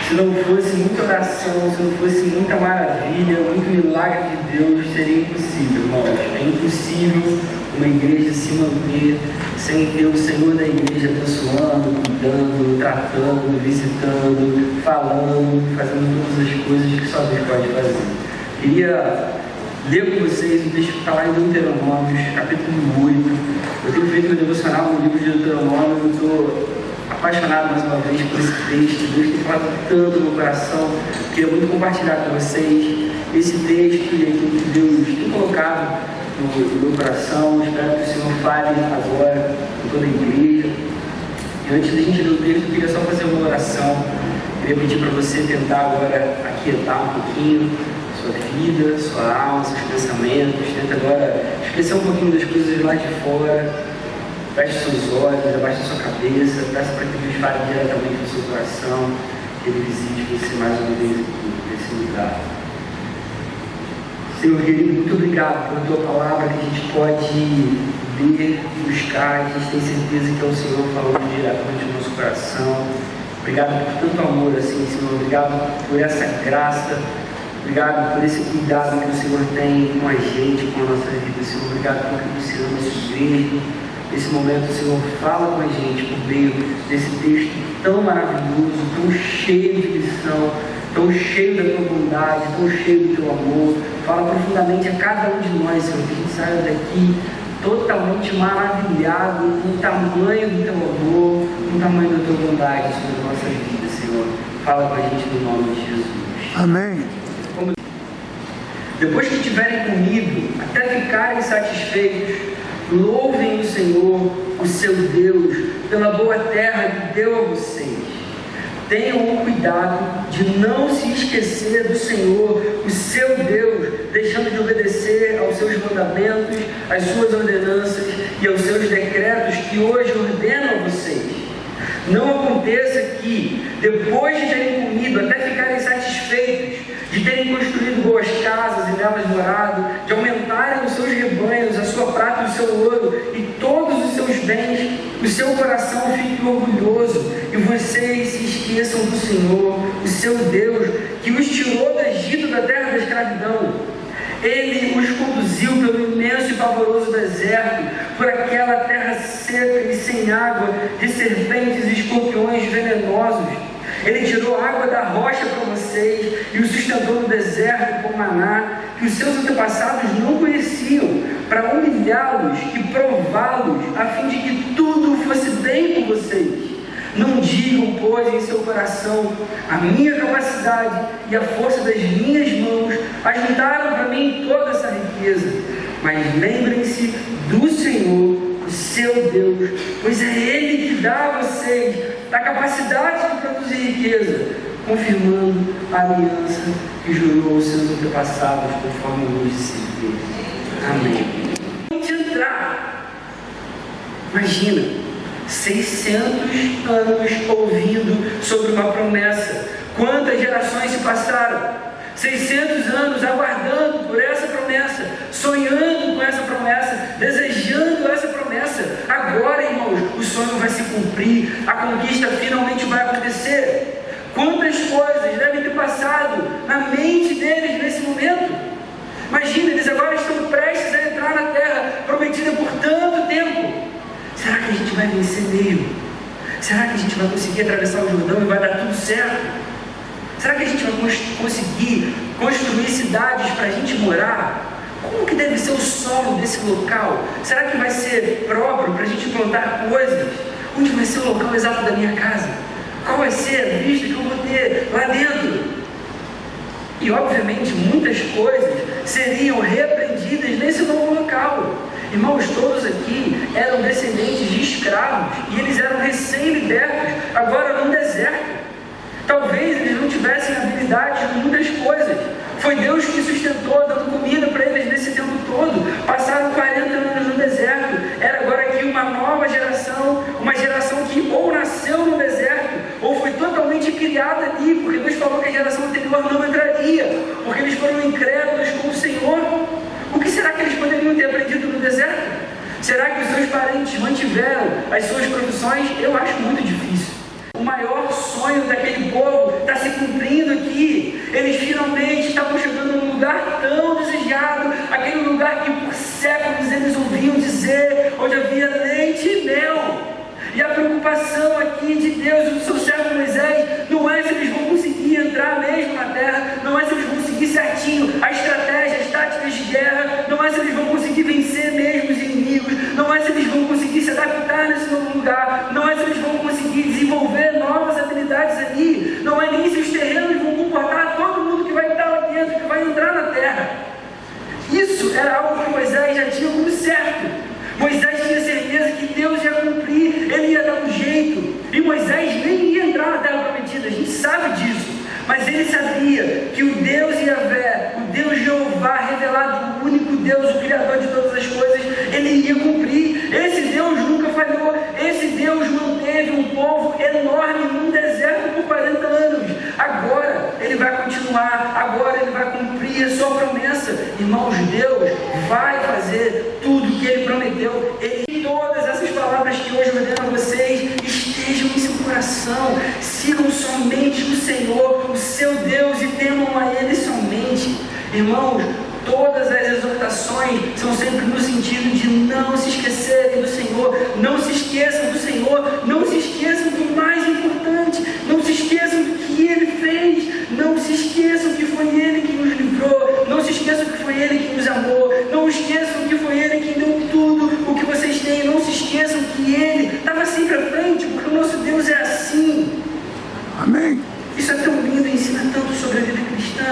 Se não fosse muita oração, se não fosse muita maravilha, muito milagre de Deus, seria impossível, irmãos. É impossível uma igreja se manter sem ter o Senhor da igreja abençoando, cuidando, tratando, visitando, falando, fazendo todas as coisas que só Deus pode fazer. Queria ler com vocês o texto que está lá em Deuteronômio, capítulo 8. Eu tenho feito meu devocional no livro de Deuteronômio, eu estou apaixonado mais uma vez por esse texto. Deus tem falado tanto no meu coração. Queria muito compartilhar com vocês esse texto e aquilo que Deus tem colocado no meu coração. Espero que o Senhor fale agora com toda a igreja. E antes da gente ler o texto, eu queria só fazer uma oração. Queria pedir para você tentar agora aquietar um pouquinho sua vida, sua alma, seus pensamentos. Tenta agora esquecer um pouquinho das coisas lá de fora. Feche seus olhos, abaixe sua cabeça, peça para que Deus fale diretamente no seu coração, que Ele visite você mais uma vez aqui, nesse lugar. Senhor querido, muito obrigado pela Tua palavra que a gente pode ler, buscar, a gente tem certeza que é o Senhor falando diretamente no nosso coração. Obrigado por tanto amor assim, Senhor, obrigado por essa graça, obrigado por esse cuidado que o Senhor tem com a gente, com a nossa vida, Senhor, obrigado porque você ama a sua igreja. Nesse momento, o Senhor fala com a gente por meio desse texto tão maravilhoso, tão cheio de lição, tão cheio da tua bondade, tão cheio do teu amor. Fala profundamente a cada um de nós, Senhor, que a gente saia daqui totalmente maravilhado com o tamanho do teu amor, com o tamanho da tua bondade sobre a nossa vida, Senhor. Fala com a gente no nome de Jesus. Amém. Depois que tiverem comido, até ficarem satisfeitos, louvem o Senhor, o seu Deus, pela boa terra que deu a vocês. Tenham o cuidado de não se esquecer do Senhor, o seu Deus, deixando de obedecer aos seus mandamentos, às suas ordenanças e aos seus decretos que hoje ordenam a vocês. Não aconteça que, depois de terem comido, até ficarem satisfeitos, de terem construído boas casas e nelas morado, de aumentarem os seus rebanhos, a sua prata e o seu ouro e todos os seus bens, o seu coração fique orgulhoso e vocês se esqueçam do Senhor, o seu Deus, que os tirou do Egito, da terra da escravidão. Ele os conduziu pelo imenso e pavoroso deserto, por aquela terra seca e sem água, de serpentes e escorpiões venenosos. Ele tirou água da rocha para vocês e o sustentou no deserto com maná, que os seus antepassados não conheciam, para humilhá-los e prová-los, a fim de que tudo fosse bem com vocês. Não digam, pois, em seu coração: a minha capacidade e a força das minhas mãos ajuntaram para mim toda essa riqueza. Mas lembrem-se do Senhor, o seu Deus, pois é Ele que dá a vocês a capacidade de produzir riqueza, confirmando a aliança que jurou aos seus antepassados, conforme hoje se vê. Amém. Vamos entrar. Imagina, 600 anos ouvindo sobre uma promessa. Quantas gerações se passaram? 600 anos aguardando por essa promessa, sonhando com essa promessa, desejando essa promessa. Agora, irmãos, o sonho vai se cumprir, a conquista finalmente vai acontecer. Quantas coisas devem ter passado na mente deles nesse momento? Imagina, eles agora estão prestes a entrar na terra prometida por tanto tempo. Será que a gente vai vencer mesmo? Será que a gente vai conseguir atravessar o Jordão e vai dar tudo certo? Será que a gente vai conseguir construir cidades para a gente morar? Como que deve ser o solo desse local? Será que vai ser próprio para a gente plantar coisas? Onde vai ser o local exato da minha casa? Qual vai ser a vista que eu vou ter lá dentro? E obviamente muitas coisas seriam reaprendidas nesse novo local. Irmãos, todos aqui eram descendentes de escravos e eles eram recém-libertos, agora no deserto. Talvez eles não tivessem habilidade em muitas coisas. Foi Deus que sustentou, dando comida para eles nesse tempo todo. Passaram 40 anos no deserto. Era agora aqui uma nova geração, uma geração que ou nasceu no deserto, ou foi totalmente criada ali, porque Deus falou que a geração anterior não entraria, porque eles foram incrédulos com o Senhor. O que será que eles poderiam ter aprendido no deserto? Será que os seus parentes mantiveram as suas profissões? Eu acho muito difícil. O maior sonho daquele povo está se cumprindo lugar, não é se eles vão conseguir desenvolver novas habilidades ali, não é nem se os terrenos vão comportar todo mundo que vai estar lá dentro, que vai entrar na terra. Isso era algo que Moisés já tinha como certo. Moisés tinha certeza que Deus ia cumprir, ele ia dar um jeito. E Moisés nem ia entrar na terra prometida, a gente sabe disso. Mas ele sabia que o Deus Yahvé, o Deus Jeová, revelado, o único Deus, o Criador de todas as coisas, ele ia cumprir. Esse Deus nunca falhou. Esse Deus manteve um povo enorme num deserto por 40 anos. Agora ele vai continuar, agora ele vai cumprir a sua promessa. Irmãos, Deus vai fazer tudo o que ele prometeu. E todas essas palavras que hoje eu ordeno a vocês estejam em seu coração. Sigam somente o Senhor, o seu Deus, e temam a Ele somente. Irmãos, todas as exortações são sempre no sentido de não se esquecerem do Senhor. Não se esqueçam do Senhor, não se esqueçam do mais importante, não se esqueçam do que Ele fez, não se esqueçam que foi Ele que nos livrou, não se esqueçam que foi Ele que nos amou, não esqueçam que foi Ele que deu tudo o que vocês têm, não se esqueçam que Ele estava sempre à frente, porque o nosso Deus é assim. Amém. Isso é tão lindo, ensina tanto sobre a vida cristã.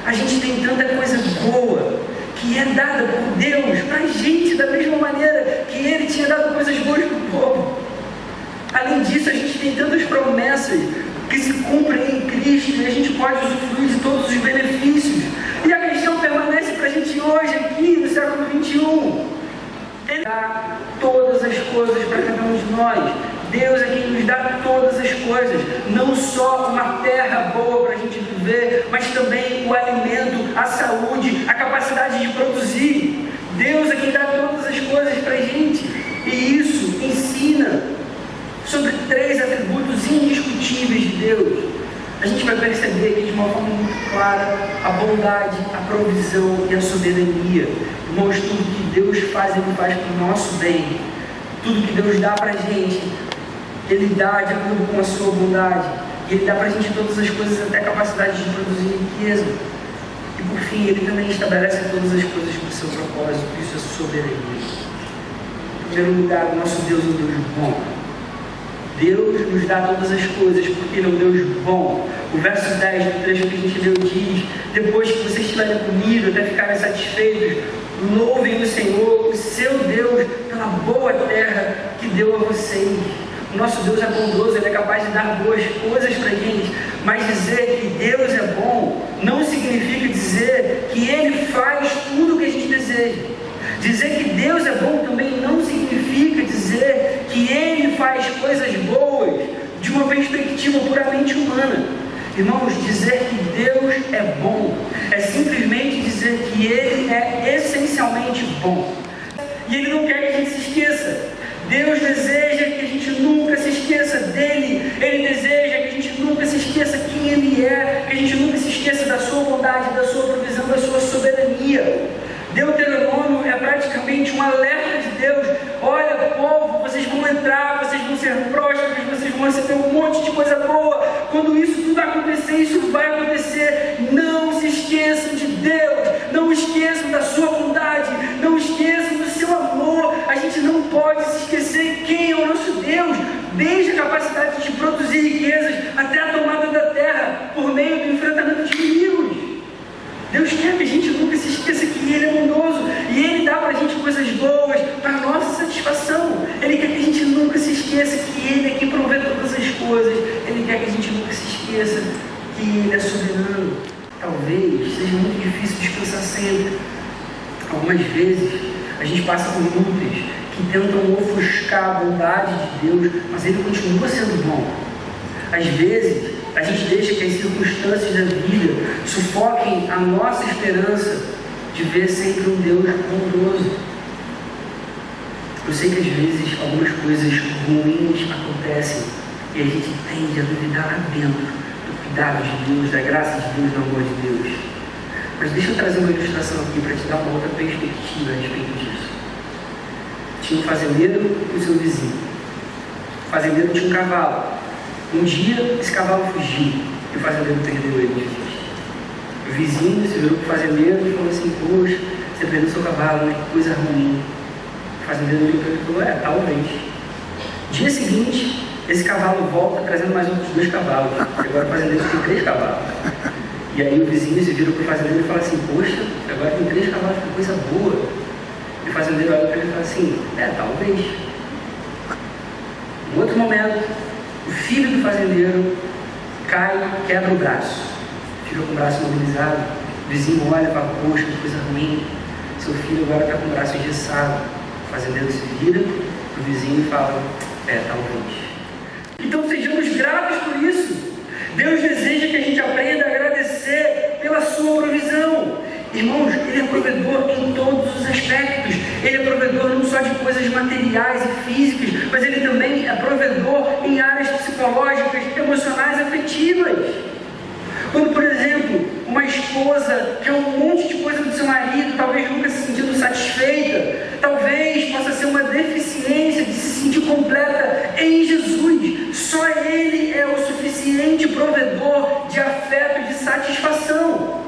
A gente tem tanta coisa boa que é dada por Deus para a gente, da mesma maneira que Ele tinha dado coisas boas para o povo. Além disso, a gente tem tantas promessas que se cumprem em Cristo e a gente pode usufruir de todos os benefícios. E a questão permanece para a gente hoje, aqui no século 21. Ele dá todas as coisas para cada um de nós. Deus é quem nos dá todas as coisas, não só uma terra boa para a gente viver, mas também o alimento, a saúde, a capacidade de produzir. Deus é quem dá todas as coisas para a gente, e isso ensina sobre 3 atributos indiscutíveis de Deus. A gente vai perceber aqui de uma forma muito clara a bondade, a provisão e a soberania. Irmãos, tudo que Deus faz, Ele faz para o nosso bem. Tudo que Deus dá para a gente, Ele dá de acordo com a sua bondade. E Ele dá para a gente todas as coisas, até a capacidade de produzir riqueza. E por fim, Ele também estabelece todas as coisas com o seu propósito. Isso é soberania. Em primeiro lugar, o nosso Deus é um Deus bom. Deus nos dá todas as coisas porque Ele é um Deus bom. O verso 10 do trecho que a gente leu diz: depois que vocês tiverem comido até ficarem satisfeitos, louvem o Senhor, o seu Deus, pela boa terra que deu a vocês. O nosso Deus é bondoso, Ele é capaz de dar boas coisas para a gente, mas dizer que Deus é bom não significa dizer que Ele faz tudo o que a gente deseja. Dizer que Deus é bom também não significa dizer que Ele faz coisas boas de uma perspectiva puramente humana. Irmãos, dizer que Deus é bom é simplesmente dizer que Ele é essencialmente bom. E Ele não quer que a gente se esqueça. Deus deseja que a gente nunca se esqueça dEle. Ele deseja que a gente nunca se esqueça quem Ele é, que a gente nunca se esqueça da sua bondade, da sua provisão, da sua soberania. Deuteronômio é praticamente um alerta de Deus. Olha, povo, vocês vão entrar, vocês vão ser prósperos, vocês vão receber um monte de coisa boa. Quando isso tudo acontecer, isso vai acontecer. Não se esqueçam de Deus, não esqueçam da sua bondade, não esqueçam do seu amor. A gente não pode se esquecer quem é o nosso Deus, desde a capacidade de produzir riquezas até a tomada da terra por meio do enfrentamento de inimigos. Deus quer que a gente nunca se esqueça que Ele é bondoso e Ele dá para a gente coisas boas para a nossa satisfação. Ele quer que a gente nunca se esqueça que Ele é quem provê todas as coisas. Ele quer que a gente nunca se esqueça que Ele é soberano. Talvez seja muito difícil descansar sempre. Algumas vezes a gente passa por lutas que tentam ofuscar a bondade de Deus, mas Ele continua sendo bom. Às vezes a gente deixa que as circunstâncias da vida sufoquem a nossa esperança de ver sempre um Deus bondoso. Eu sei que às vezes algumas coisas ruins acontecem e a gente tende a duvidar lá dentro do cuidado de Deus, da graça de Deus, do amor de Deus. Mas deixa eu trazer uma ilustração aqui para te dar uma outra perspectiva a respeito disso. Tinha um fazendeiro e o seu vizinho. O fazendeiro tinha um cavalo. Um dia, esse cavalo fugiu e o fazendeiro perdeu ele de vista. O vizinho se virou para o fazendeiro e falou assim: poxa, você perdeu seu cavalo, né? Que coisa ruim. O fazendeiro olhou para ele e falou: talvez. Dia seguinte, esse cavalo volta trazendo mais outros 2 cavalos. Agora o fazendeiro tem 3 cavalos. E aí o vizinho se vira para o fazendeiro e fala assim: poxa, agora tem 3 cavalos, que coisa boa. E o fazendeiro olha para ele e fala assim: talvez. Em outro momento, o filho do fazendeiro cai, quebra o braço, fica com o braço imobilizado. O vizinho olha e fala: poxa, que coisa ruim, seu filho agora está com o braço engessado. O fazendeiro se vira para o vizinho e fala: talvez. Então sejamos gratos por isso. Deus deseja que a gente aprenda a agradecer pela sua provisão. Irmãos, Ele é provedor em todos os aspectos. Ele é provedor não só de coisas materiais e físicas, mas Ele também é provedor em áreas psicológicas, emocionais, afetivas. Quando, por exemplo, uma esposa quer um monte de coisa do seu marido, talvez nunca se sentindo satisfeita, talvez possa ser uma deficiência de se sentir completa em Jesus. Só Ele é o suficiente provedor de afeto e de satisfação.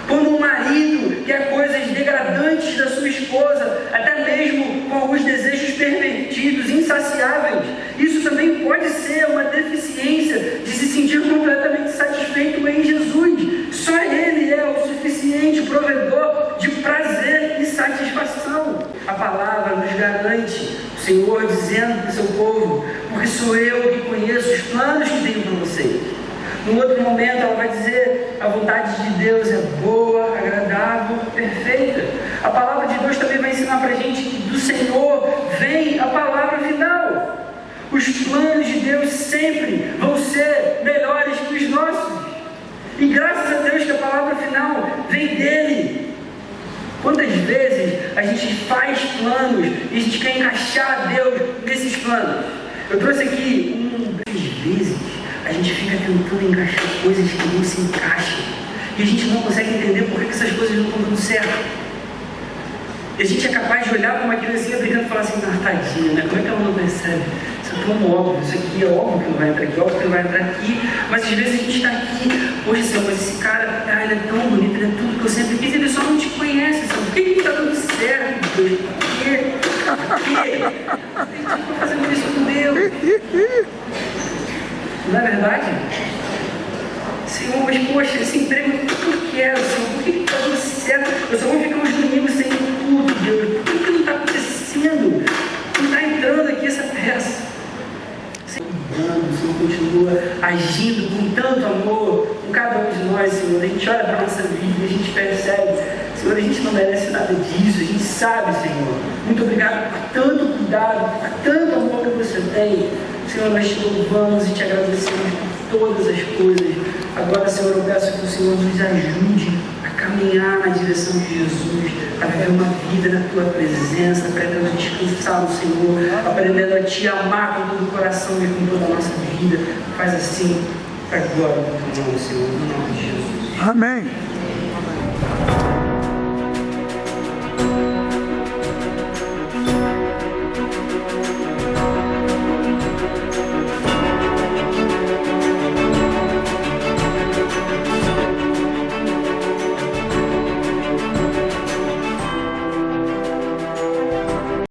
Quando um marido quer coisas degradantes da sua esposa, até mesmo com alguns desejos pervertidos, insaciáveis, isso também pode ser uma deficiência de se sentir completamente satisfeito em Jesus. Só Ele é o suficiente provedor de prazer e satisfação. A palavra nos garante, o Senhor dizendo para o seu povo: porque sou eu que conheço os planos que tenho para vocês. No outro momento ela vai dizer: a vontade de Deus é boa, agradável, perfeita. A palavra de Deus também vai ensinar para a gente que do Senhor vem a palavra final. Os planos de Deus sempre vão ser melhores que os nossos. E graças a Deus que a palavra final vem dEle. Quantas vezes a gente faz planos e a gente quer encaixar Deus nesses planos? Eu trouxe aqui muitas vezes a gente fica tentando encaixar coisas que não se encaixam. E a gente não consegue entender por que essas coisas não estão dando certo. E a gente é capaz de olhar para uma criancinha brincando e falar assim: tadinha, né? Como é que ela não percebe? Isso é tão óbvio, isso aqui é óbvio que não vai entrar aqui, óbvio que não vai entrar aqui. Mas às vezes a gente está aqui: poxa, Senhor, mas esse cara, ele é tão bonito, ele é tudo que eu sempre quis, ele só não te conhece, Senhor. Por que ele está dando certo, Deus? Por quê? Por quê? Ele está fazendo isso com Deus. Não é verdade? Senhor, mas poxa, esse emprego é tudo que eu quero, Senhor. Por que está dando certo? Eu só vou ficar uns domingos sem tudo, Deus. Por que não está acontecendo? Não está entrando aqui essa peça. O Senhor continua agindo com tanto amor com cada um de nós, Senhor. A gente olha para a nossa vida e a gente percebe: Senhor, a gente não merece nada disso. A gente sabe, Senhor. Muito obrigado por tanto cuidado, por tanto amor que você tem. Senhor, nós te louvamos e te agradecemos por todas as coisas. Agora, Senhor, eu peço que o Senhor nos ajude a caminhar na direção de Jesus, a viver uma vida na Tua presença, aprendendo a descansar no Senhor, aprendendo a Te amar com todo o coração e com toda a nossa vida. Faz assim, para a glória do Teu nome, Senhor, no nome de Jesus. Amém.